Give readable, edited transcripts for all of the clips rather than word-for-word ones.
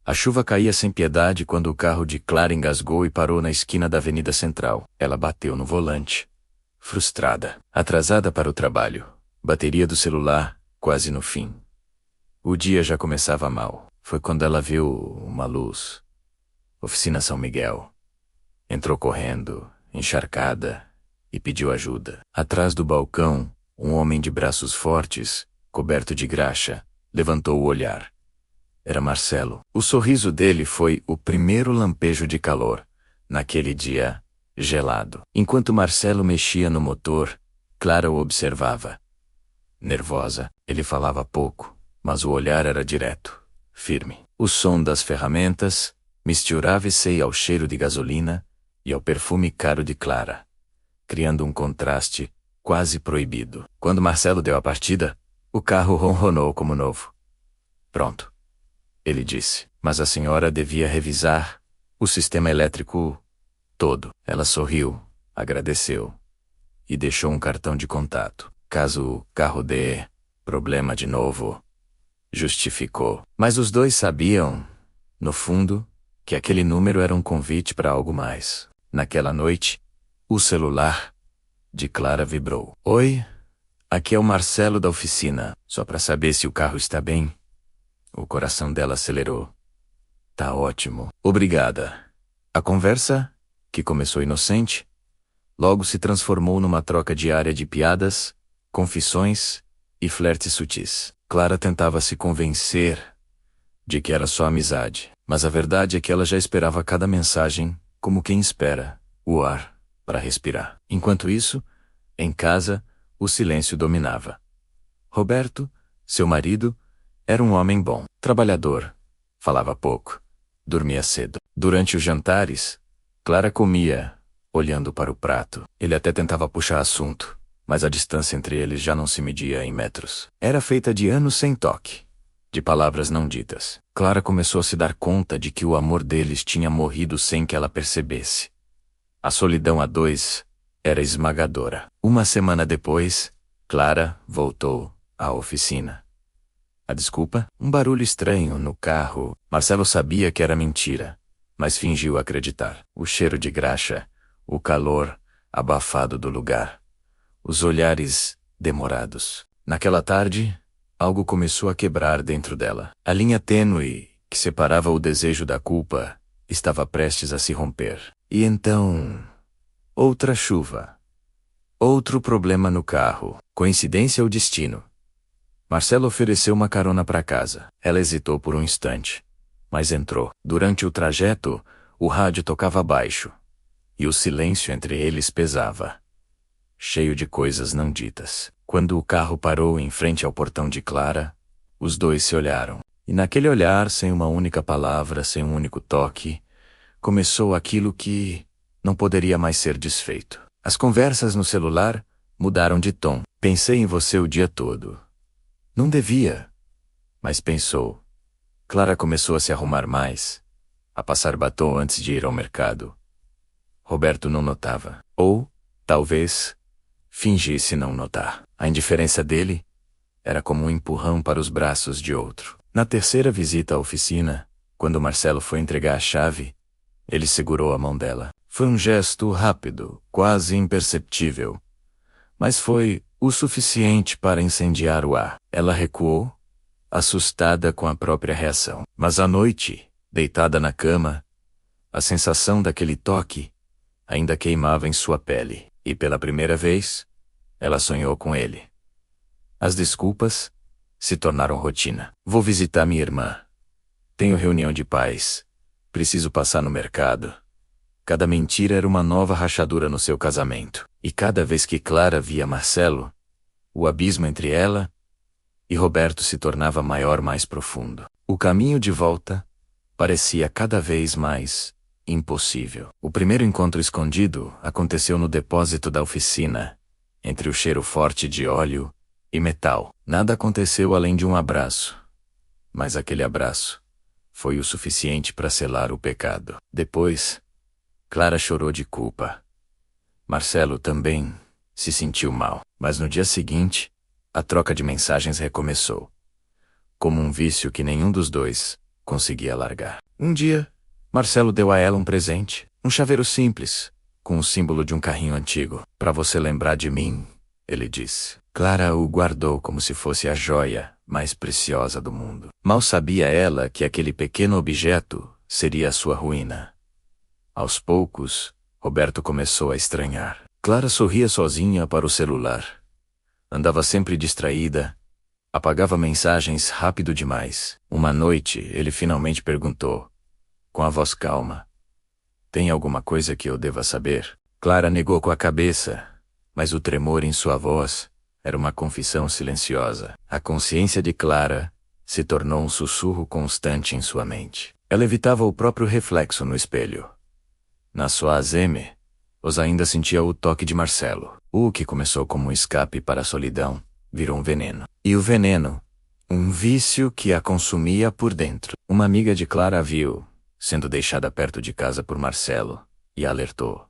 A chuva caía sem piedade quando o carro de Clara engasgou e parou na esquina da Avenida Central. Ela bateu no volante, frustrada, atrasada para o trabalho, bateria do celular quase no fim. O dia já começava mal. Foi quando ela viu uma luz. Oficina São Miguel. Entrou correndo, encharcada, e pediu ajuda. Atrás do balcão, um homem de braços fortes, coberto de graxa, levantou o olhar. Era Marcelo. O sorriso dele foi o primeiro lampejo de calor, naquele dia gelado. Enquanto Marcelo mexia no motor, Clara o observava. Nervosa, ele falava pouco, mas o olhar era direto, firme. O som das ferramentas misturava-se ao cheiro de gasolina e ao perfume caro de Clara, criando um contraste quase proibido. Quando Marcelo deu a partida, o carro ronronou como novo. Pronto, ele disse, mas a senhora devia revisar o sistema elétrico todo. Ela sorriu, agradeceu e deixou um cartão de contato. Caso o carro dê problema de novo, justificou. Mas os dois sabiam, no fundo, que aquele número era um convite para algo mais. Naquela noite, o celular de Clara vibrou. Oi, aqui é o Marcelo da oficina. Só para saber se o carro está bem. O coração dela acelerou. Tá ótimo. Obrigada. A conversa, que começou inocente, logo se transformou numa troca diária de piadas, confissões e flertes sutis. Clara tentava se convencer de que era só amizade, mas a verdade é que ela já esperava cada mensagem como quem espera o ar para respirar. Enquanto isso, em casa, o silêncio dominava. Roberto, seu marido, era um homem bom, trabalhador, falava pouco, dormia cedo. Durante os jantares, Clara comia, olhando para o prato. Ele até tentava puxar assunto, mas a distância entre eles já não se media em metros. Era feita de anos sem toque, de palavras não ditas. Clara começou a se dar conta de que o amor deles tinha morrido sem que ela percebesse. A solidão a dois era esmagadora. Uma semana depois, Clara voltou à oficina. A desculpa? Um barulho estranho no carro. Marcelo sabia que era mentira, mas fingiu acreditar. O cheiro de graxa, o calor abafado do lugar, os olhares demorados. Naquela tarde, algo começou a quebrar dentro dela. A linha tênue que separava o desejo da culpa estava prestes a se romper. E então, outra chuva. Outro problema no carro. Coincidência ou destino? Marcelo ofereceu uma carona para casa. Ela hesitou por um instante, mas entrou. Durante o trajeto, o rádio tocava baixo, e o silêncio entre eles pesava, cheio de coisas não ditas. Quando o carro parou em frente ao portão de Clara, os dois se olharam. E naquele olhar, sem uma única palavra, sem um único toque, começou aquilo que não poderia mais ser desfeito. As conversas no celular mudaram de tom. Pensei em você o dia todo. Não devia, mas pensou. Clara começou a se arrumar mais, a passar batom antes de ir ao mercado. Roberto não notava, ou, talvez, fingisse não notar. A indiferença dele era como um empurrão para os braços de outro. Na terceira visita à oficina, quando Marcelo foi entregar a chave, ele segurou a mão dela. Foi um gesto rápido, quase imperceptível, mas foi o suficiente para incendiar o ar. Ela recuou, assustada com a própria reação. Mas à noite, deitada na cama, a sensação daquele toque ainda queimava em sua pele. E pela primeira vez, ela sonhou com ele. As desculpas se tornaram rotina. Vou visitar minha irmã. Tenho reunião de pais. Preciso passar no mercado. Cada mentira era uma nova rachadura no seu casamento. E cada vez que Clara via Marcelo, o abismo entre ela e Roberto se tornava maior, mais profundo. O caminho de volta parecia cada vez mais impossível. O primeiro encontro escondido aconteceu no depósito da oficina, entre o cheiro forte de óleo e metal. Nada aconteceu além de um abraço, mas aquele abraço foi o suficiente para selar o pecado. Depois, Clara chorou de culpa. Marcelo também se sentiu mal, mas no dia seguinte, a troca de mensagens recomeçou. Como um vício que nenhum dos dois conseguia largar. Um dia, Marcelo deu a ela um presente, um chaveiro simples, com o símbolo de um carrinho antigo. "Para você lembrar de mim", ele disse. Clara o guardou como se fosse a joia mais preciosa do mundo. Mal sabia ela que aquele pequeno objeto seria a sua ruína. Aos poucos, Roberto começou a estranhar. Clara sorria sozinha para o celular. Andava sempre distraída. Apagava mensagens rápido demais. Uma noite, ele finalmente perguntou, com a voz calma: "Tem alguma coisa que eu deva saber?" Clara negou com a cabeça, mas o tremor em sua voz era uma confissão silenciosa. A consciência de Clara se tornou um sussurro constante em sua mente. Ela evitava o próprio reflexo no espelho. Na sua azeme, Os ainda sentia o toque de Marcelo. O que começou como um escape para a solidão virou um veneno. E o veneno, um vício que a consumia por dentro. Uma amiga de Clara a viu sendo deixada perto de casa por Marcelo e a alertou: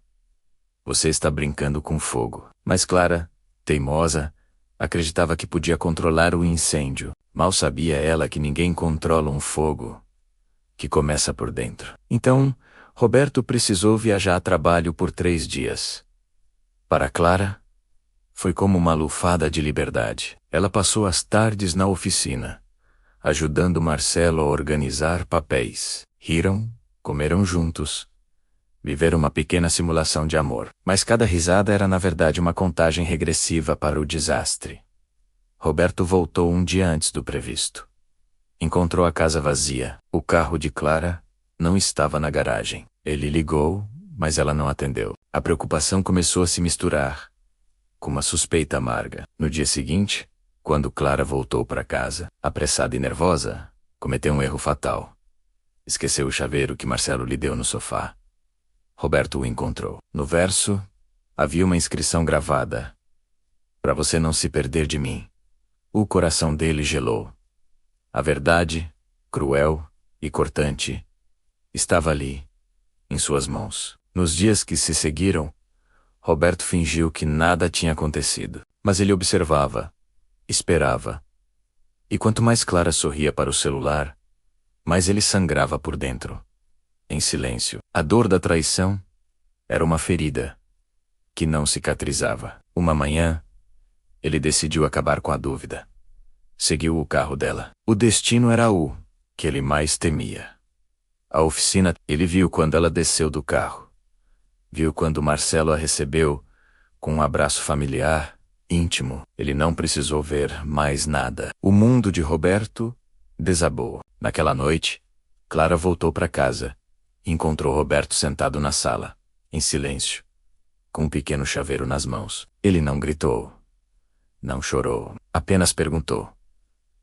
"Você está brincando com fogo." Mas Clara, teimosa, acreditava que podia controlar o incêndio. Mal sabia ela que ninguém controla um fogo que começa por dentro. Então, Roberto precisou viajar a trabalho por 3 dias. Para Clara, foi como uma lufada de liberdade. Ela passou as tardes na oficina, ajudando Marcelo a organizar papéis. Riram, comeram juntos, viveram uma pequena simulação de amor. Mas cada risada era na verdade uma contagem regressiva para o desastre. Roberto voltou um dia antes do previsto. Encontrou a casa vazia. O carro de Clara não estava na garagem. Ele ligou, mas ela não atendeu. A preocupação começou a se misturar com uma suspeita amarga. No dia seguinte, quando Clara voltou para casa, apressada e nervosa, cometeu um erro fatal. Esqueceu o chaveiro que Marcelo lhe deu no sofá. Roberto o encontrou. No verso, havia uma inscrição gravada: "Para você não se perder de mim." O coração dele gelou. A verdade, cruel e cortante, estava ali, em suas mãos. Nos dias que se seguiram, Roberto fingiu que nada tinha acontecido. Mas ele observava, esperava. E quanto mais Clara sorria para o celular, mais ele sangrava por dentro. Em silêncio. A dor da traição era uma ferida que não cicatrizava. Uma manhã, ele decidiu acabar com a dúvida. Seguiu o carro dela. O destino era o que ele mais temia. A oficina. Ele viu quando ela desceu do carro. Viu quando Marcelo a recebeu com um abraço familiar, íntimo. Ele não precisou ver mais nada. O mundo de Roberto desabou. Naquela noite, Clara voltou para casa e encontrou Roberto sentado na sala, em silêncio, com um pequeno chaveiro nas mãos. Ele não gritou, não chorou, apenas perguntou,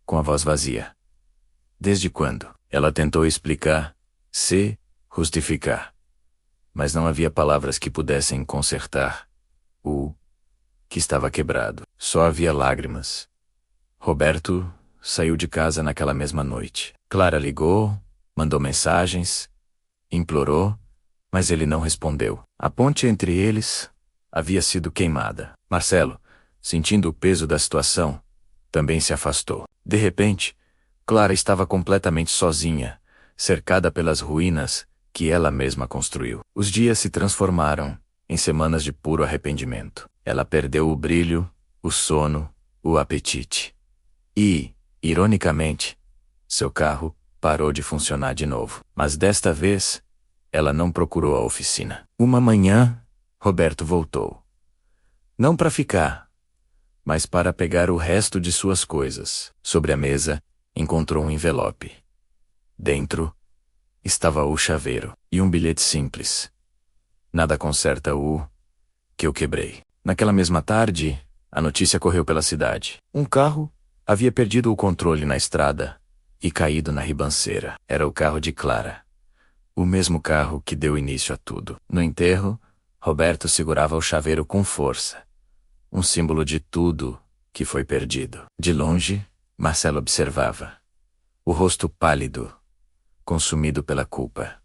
com a voz vazia: "Desde quando?" Ela tentou explicar, se justificar, mas não havia palavras que pudessem consertar o que estava quebrado. Só havia lágrimas. Roberto saiu de casa naquela mesma noite. Clara ligou, mandou mensagens, implorou, mas ele não respondeu. A ponte entre eles havia sido queimada. Marcelo, sentindo o peso da situação, também se afastou. De repente, Clara estava completamente sozinha, cercada pelas ruínas que ela mesma construiu. Os dias se transformaram em semanas de puro arrependimento. Ela perdeu o brilho, o sono, o apetite. E, ironicamente, seu carro parou de funcionar de novo. Mas desta vez, ela não procurou a oficina. Uma manhã, Roberto voltou. Não para ficar, mas para pegar o resto de suas coisas. Sobre a mesa, encontrou um envelope. Dentro, estava o chaveiro e um bilhete simples: "Nada conserta o que eu quebrei." Naquela mesma tarde, a notícia correu pela cidade. Um carro havia perdido o controle na estrada e caído na ribanceira. Era o carro de Clara. O mesmo carro que deu início a tudo. No enterro, Roberto segurava o chaveiro com força, um símbolo de tudo que foi perdido. De longe, Marcelo observava. O rosto pálido, consumido pela culpa.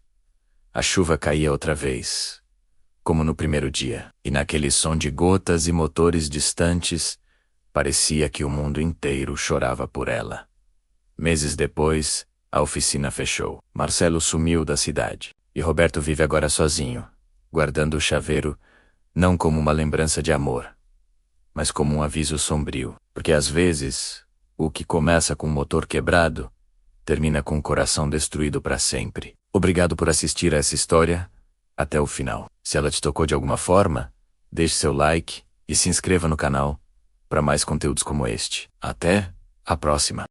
A chuva caía outra vez, como no primeiro dia, e naquele som de gotas e motores distantes, parecia que o mundo inteiro chorava por ela. Meses depois, A oficina fechou. Marcelo sumiu da cidade. E Roberto vive agora sozinho, guardando o chaveiro, não como uma lembrança de amor, mas como um aviso sombrio. Porque às vezes, o que começa com o motor quebrado, termina com o coração destruído para sempre. Obrigado por assistir a essa história até o final. Se ela te tocou de alguma forma, deixe seu like e se inscreva no canal para mais conteúdos como este. Até a próxima!